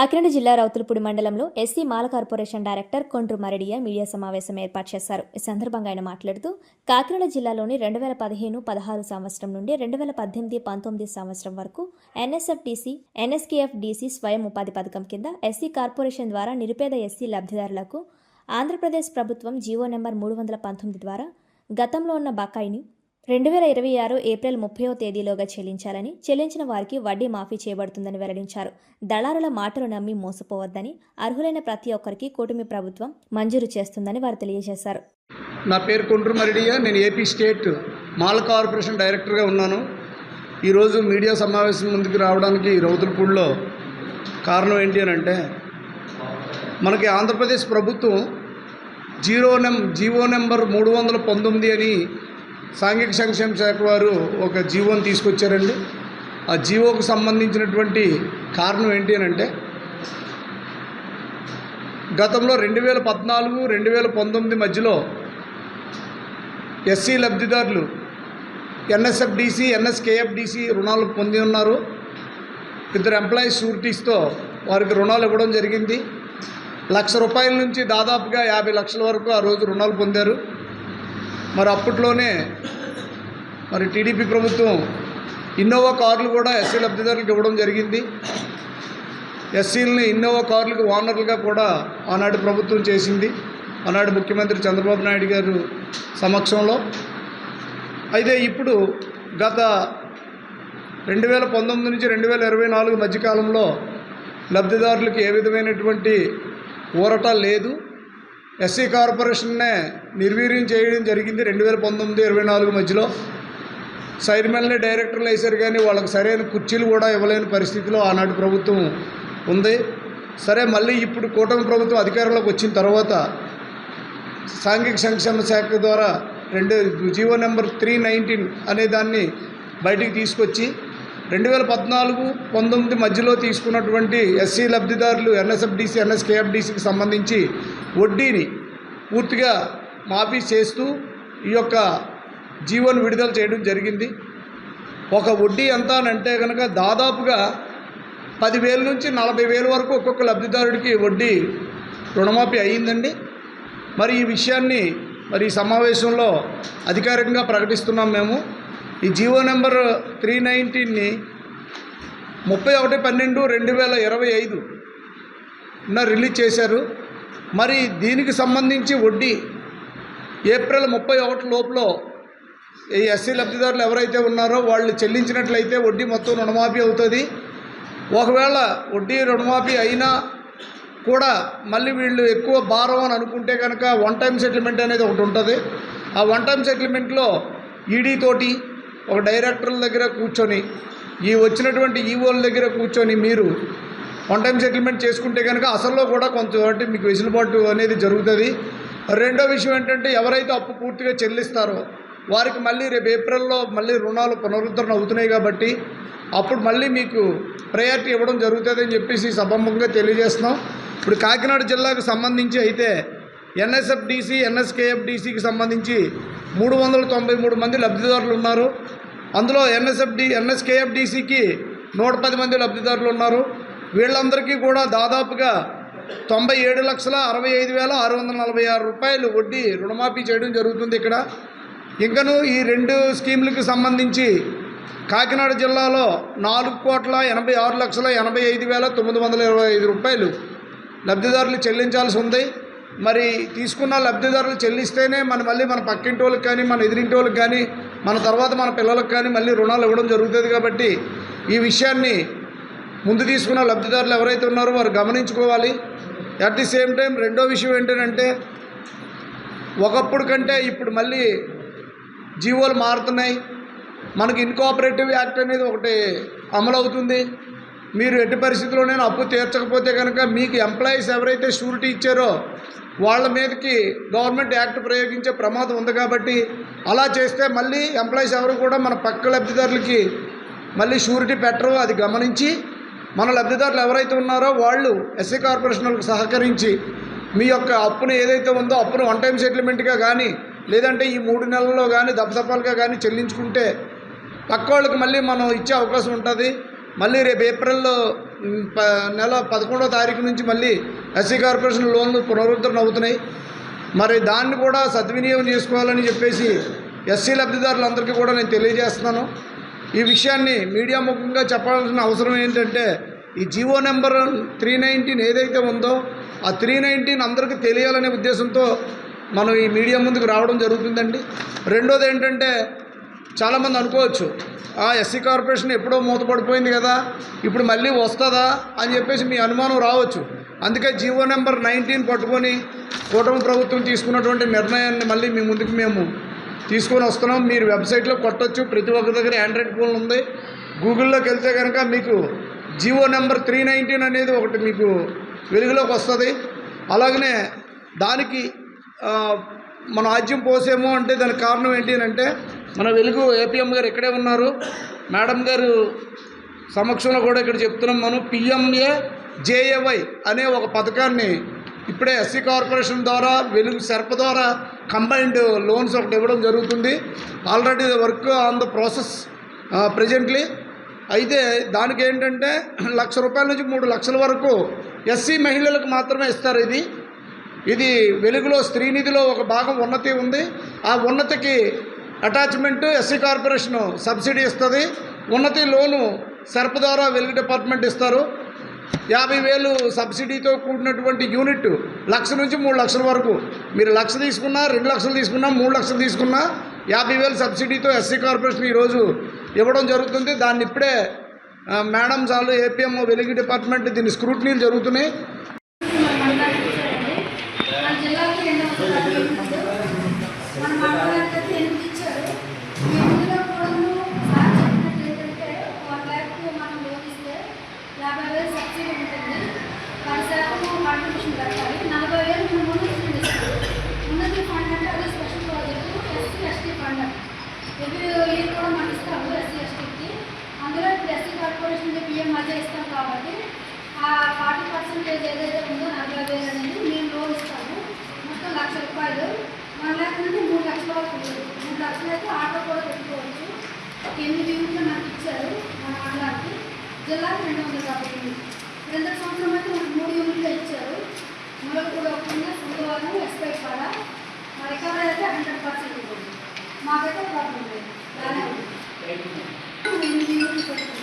కాకినాడ జిల్లా రౌతులపూడి మండలంలో ఎస్సీ మాల corporation director Kondru మరడియ media సమావేశం ఏర్పాటు చేశారు. ఈ సందర్భంగా ఆయన మాట్లాడుతూ కాకినాడ జిల్లాలోని 2015-16 సంవత్సరం నుండి 2018-19 సంవత్సరం వరకు ఎన్ఎస్ఎఫ్డిసి, ఎన్ఎస్కేఎఫ్డిసి స్వయం ఉపాధి పథకం కింద ఎస్సీ కార్పొరేషన్ ద్వారా నిరుపేద ఎస్సీ లబ్ధిదారులకు ఆంధ్రప్రదేశ్ ప్రభుత్వం జీవో నెంబర్ 319 ద్వారా గతంలో ఉన్న బకాయిని 2026 ఏప్రిల్ 30వ తేదీలోగా చెల్లించాలని, చెల్లించిన వారికి వడ్డీ మాఫీ చేయబడుతుందని వెల్లడించారు. దళారుల మాటలు నమ్మి మోసపోవద్దని, అర్హులైన ప్రతి ఒక్కరికి కూటమి ప్రభుత్వం మంజూరు చేస్తుందని వారు తెలియజేశారు. నా పేరు కొండ్రు మరిడియా. నేను ఏపీ స్టేట్ మాల కార్పొరేషన్ డైరెక్టర్గా ఉన్నాను. ఈరోజు మీడియా సమావేశం ముందుకు రావడానికి రౌతులపూడిలో కారణం ఏంటి అని అంటే, మనకి ఆంధ్రప్రదేశ్ ప్రభుత్వం జీవో నెంబర్ 319 అని సాంఘిక సంక్షేమ శాఖ వారు ఒక జీవోని తీసుకొచ్చారండి. ఆ జీవోకు సంబంధించినటువంటి కారణం ఏంటి అని అంటే, గతంలో 2014-2019 మధ్యలో ఎస్సీ లబ్ధిదారులు ఎన్ఎస్ఎఫ్డిసి, ఎన్ఎస్కేఎఫ్డిసి రుణాలు పొంది ఉన్నారు. 2 ఎంప్లాయీస్ షూరిటీస్తో వారికి రుణాలు ఇవ్వడం జరిగింది. ₹1,00,000 నుంచి దాదాపుగా 50 లక్షల వరకు ఆ రోజు రుణాలు పొందారు. మరి అప్పట్లోనే టీడీపీ ప్రభుత్వం ఇన్నోవా కార్లు కూడా ఎస్సీ లబ్ధిదారులకు ఇవ్వడం జరిగింది. ఎస్సీలని ఇన్నోవా కార్లకు ఓనర్లుగా కూడా ఆనాడు ప్రభుత్వం చేసింది, ఆనాడు ముఖ్యమంత్రి చంద్రబాబు నాయుడు గారు సమక్షంలో. అయితే ఇప్పుడు గత 2019 నుంచి 2024 మధ్యకాలంలో లబ్ధిదారులకు ఏ విధమైనటువంటి ఊరట లేదు. ఎస్సీ కార్పొరేషన్నే నిర్వీర్యం చేయడం జరిగింది. 2019-24 మధ్యలో చైర్మన్లే డైరెక్టర్లు వేశారు, కానీ వాళ్ళకి సరైన కుర్చీలు కూడా ఇవ్వలేని పరిస్థితిలో ఆనాడు ప్రభుత్వం ఉంది. సరే, మళ్ళీ ఇప్పుడు కూటమి ప్రభుత్వం అధికారంలోకి వచ్చిన తర్వాత సాంఘిక సంక్షేమ శాఖ ద్వారా జీవో నెంబర్ 319 అనే దాన్ని బయటికి తీసుకొచ్చి 2014-19 మధ్యలో తీసుకున్నటువంటి ఎస్సీ లబ్ధిదారులు ఎన్ఎస్ఎఫ్డిసి, ఎన్ఎస్కేఎఫ్డిసికి సంబంధించి వడ్డీని పూర్తిగా మాఫీ చేస్తూ ఈ యొక్క జీవోను విడుదల చేయడం జరిగింది. ఒక వడ్డీ ఎంత అని అంటే కనుక దాదాపుగా 10,000 నుంచి 40,000 వరకు ఒక్కొక్క లబ్ధిదారుడికి వడ్డీ రుణమాఫీ అయ్యిందండి. మరి ఈ విషయాన్ని ఈ సమావేశంలో అధికారికంగా ప్రకటిస్తున్నాం. మేము ఈ జీవో నెంబర్ 319ని 31/12/2025 రిలీజ్ చేశారు. మరి దీనికి సంబంధించి వడ్డీ ఏప్రిల్ 31 లోపల ఈ ఎస్సీ లబ్ధిదారులు ఎవరైతే ఉన్నారో వాళ్ళు చెల్లించినట్లయితే వడ్డీ మొత్తం రుణమాఫీ అవుతుంది. ఒకవేళ వడ్డీ రుణమాఫీ అయినా కూడా మళ్ళీ వీళ్ళు ఎక్కువ భారం అని అనుకుంటే కనుక వన్ టైం సెటిల్మెంట్ అనేది ఒకటి ఉంటుంది. ఆ వన్ టైం సెటిల్మెంట్లో ఈడీ తోటి ఒక డైరెక్టర్ల దగ్గర కూర్చొని, ఈ వచ్చినటువంటి ఈవోల దగ్గర కూర్చొని మీరు వన్ టైం సెటిల్మెంట్ చేసుకుంటే కనుక అసల్లో కూడా కొంచెం మీకు వెసులుబాటు అనేది జరుగుతుంది. రెండో విషయం ఏంటంటే, ఎవరైతే అప్పు పూర్తిగా చెల్లిస్తారో వారికి మళ్ళీ రేపు ఏప్రిల్లో మళ్ళీ రుణాలు పునరుద్ధరణ అవుతున్నాయి కాబట్టి అప్పుడు మళ్ళీ మీకు ప్రయారిటీ ఇవ్వడం జరుగుతుందని చెప్పేసి సభాముఖంగా తెలియజేస్తున్నాం. ఇప్పుడు కాకినాడ జిల్లాకు సంబంధించి అయితే ఎన్ఎస్ఎఫ్డిసి, ఎన్ఎస్కేఎఫ్డిసికి సంబంధించి 393 మంది లబ్ధిదారులు ఉన్నారు. అందులో ఎన్ఎస్కేఎఫ్డిసికి 110 మంది లబ్ధిదారులు ఉన్నారు. వీళ్ళందరికీ కూడా దాదాపుగా ₹97,65,646 వడ్డీ రుణమాఫీ చేయడం జరుగుతుంది. ఇక్కడ ఇంకను ఈ 2 స్కీములకు సంబంధించి కాకినాడ జిల్లాలో ₹4,86,85,925 లబ్ధిదారులు చెల్లించాల్సి ఉంది. మరి తీసుకున్న లబ్ధిదారులు చెల్లిస్తేనే మళ్ళీ మన పక్కింటి వాళ్ళకి కానీ, మన ఎదిరింటి వాళ్ళకి కానీ, మన తర్వాత మన పిల్లలకు కానీ మళ్ళీ రుణాలు ఇవ్వడం జరుగుతుంది. కాబట్టి ఈ విషయాన్ని ముందు తీసుకున్న లబ్ధిదారులు ఎవరైతే ఉన్నారో వారు గమనించుకోవాలి. అట్ ది సేమ్ టైం రెండో విషయం ఏంటంటే, ఒకప్పుడు కంటే ఇప్పుడు మళ్ళీ జీవోలు మారుతున్నాయి. మనకి ఇన్కోఆపరేటివ్ యాక్ట్ అనేది ఒకటి అమలు అవుతుంది. మీరు ఎట్టి పరిస్థితుల్లోనైనా అప్పు తీర్చకపోతే కనుక మీకు ఎంప్లాయీస్ ఎవరైతే షూరిటీ ఇచ్చారో వాళ్ళ మీదకి గవర్నమెంట్ యాక్ట్ ప్రయోగించే ప్రమాదం ఉంది. కాబట్టి అలా చేస్తే మళ్ళీ ఎంప్లాయీస్ ఎవరు కూడా మన పక్క లబ్ధిదారులకి మళ్ళీ షూరిటీ పెట్టరు. అది గమనించి మన లబ్ధిదారులు ఎవరైతే ఉన్నారో వాళ్ళు ఎస్సీ కార్పొరేషన్లకు సహకరించి మీ యొక్క అప్పును ఏదైతే ఉందో అప్పును వన్ టైం సెటిల్మెంట్గా కానీ, లేదంటే ఈ 3 నెలల్లో కానీ దఫదఫాలుగా కానీ చెల్లించుకుంటే పక్క వాళ్ళకి మళ్ళీ మనం ఇచ్చే అవకాశం ఉంటుంది. మళ్ళీ రేపు ఏప్రిల్లో నెల 11వ తారీఖు నుంచి మళ్ళీ ఎస్సీ కార్పొరేషన్ లోన్లు పునరుద్ధరణ అవుతున్నాయి. మరి దాన్ని కూడా సద్వినియోగం చేసుకోవాలని చెప్పేసి ఎస్సీ లబ్ధిదారులందరికీ కూడా నేను తెలియజేస్తున్నాను. ఈ విషయాన్ని మీడియా ముఖంగా చెప్పాల్సిన అవసరం ఏంటంటే ఈ జీవో నెంబర్ 319 ఏదైతే ఉందో ఆ 319 అందరికీ తెలియాలనే ఉద్దేశంతో మనం ఈ మీడియా ముందుకు రావడం జరుగుతుందండి. రెండోది ఏంటంటే చాలామంది అనుకోవచ్చు ఎస్సీ కార్పొరేషన్ ఎప్పుడో మూతపడిపోయింది కదా, ఇప్పుడు మళ్ళీ వస్తుందా అని చెప్పేసి మీ అనుమానం రావచ్చు. అందుకే జీవో నెంబర్ 19 పట్టుకొని కూటమి ప్రభుత్వం తీసుకున్నటువంటి నిర్ణయాన్ని మళ్ళీ మీ ముందుకు మేము తీసుకొని వస్తున్నాం. మీరు వెబ్సైట్లో కొట్టొచ్చు, ప్రతి ఒక్కరి దగ్గర ఆండ్రాయిడ్ ఫోన్ ఉంది. గూగుల్లోకి వెళ్తే కనుక మీకు జీవో నెంబర్ 319 అనేది ఒకటి మీకు వెలుగులోకి వస్తుంది. అలాగనే దానికి మన ఆజ్యం పోసేమో అంటే దానికి కారణం ఏంటి అంటే మన వెలుగు ఏపీఎం గారు ఇక్కడే ఉన్నారు, మేడం గారు సమక్షంలో కూడా ఇక్కడ చెప్తున్నాం. మనం PMAJAY అనే ఒక పథకాన్ని ఇప్పుడే ఎస్సీ కార్పొరేషన్ ద్వారా వెలుగు సెర్ప ద్వారా కంబైన్డ్ లోన్స్ ఒకటి ఇవ్వడం జరుగుతుంది. Already work on the process presently. అయితే దానికి ఏంటంటే ₹1,00,000 నుంచి 3 లక్షల వరకు ఎస్సీ మహిళలకు మాత్రమే ఇస్తారు. ఇది వెలుగులో స్త్రీనిధిలో ఒక భాగం ఉన్నతి ఉంది. ఆ ఉన్నతికి అటాచ్మెంట్ ఎస్సీ కార్పొరేషను సబ్సిడీ ఇస్తుంది. ఉన్నతి లోను సెర్ప్ ద్వారా వెలుగు డిపార్ట్మెంట్ ఇస్తారు. 50,000 సబ్సిడీతో కూడినటువంటి యూనిట్ 1,00,000 నుంచి 3 లక్షల వరకు. మీరు 1,00,000 తీసుకున్నా, 2 లక్షలు తీసుకున్నా, 3 లక్షలు తీసుకున్నా 50,000 సబ్సిడీతో ఎస్సీ కార్పొరేషన్ ఈరోజు ఇవ్వడం జరుగుతుంది. దాన్ని ఇప్పుడే మేడం చాలు ఏపీఎం వెలుగు డిపార్ట్మెంట్ దీన్ని స్క్రూటినీలు జరుగుతున్నాయి. అందులో ఇప్పుడు ఎస్సీ కార్పొరేషన్ PMAJAY ఇస్తాం కాబట్టి ఆ 40% ఏదైతే ఉందో 40,000 అనేది మేము లోన్ ఇస్తాము. మొత్తం ₹1,00,000 1,00,000 నుండి 3 లక్షల వరకు ఉంటుంది. 3 లక్షలు అయితే ఆటో కూడా పెట్టుకోవచ్చు. 8 యూనిట్లు నాకు ఇచ్చారు మన మండలానికి. జిల్లాకి 200 కాబట్టి 2 సంవత్సరం అయితే మనకు 3 యూనిట్లు ఇచ్చారు. మనకు కూడా ఒక శుక్రవారం ఎక్స్పైర్ కాడ రికవరీ అయితే 100% ఉంటుంది. మాకైతే ప్రాబ్లం లేదు, బాగానే ఉంది. 8 యూనిట్లు పెట్టుకుంటాం.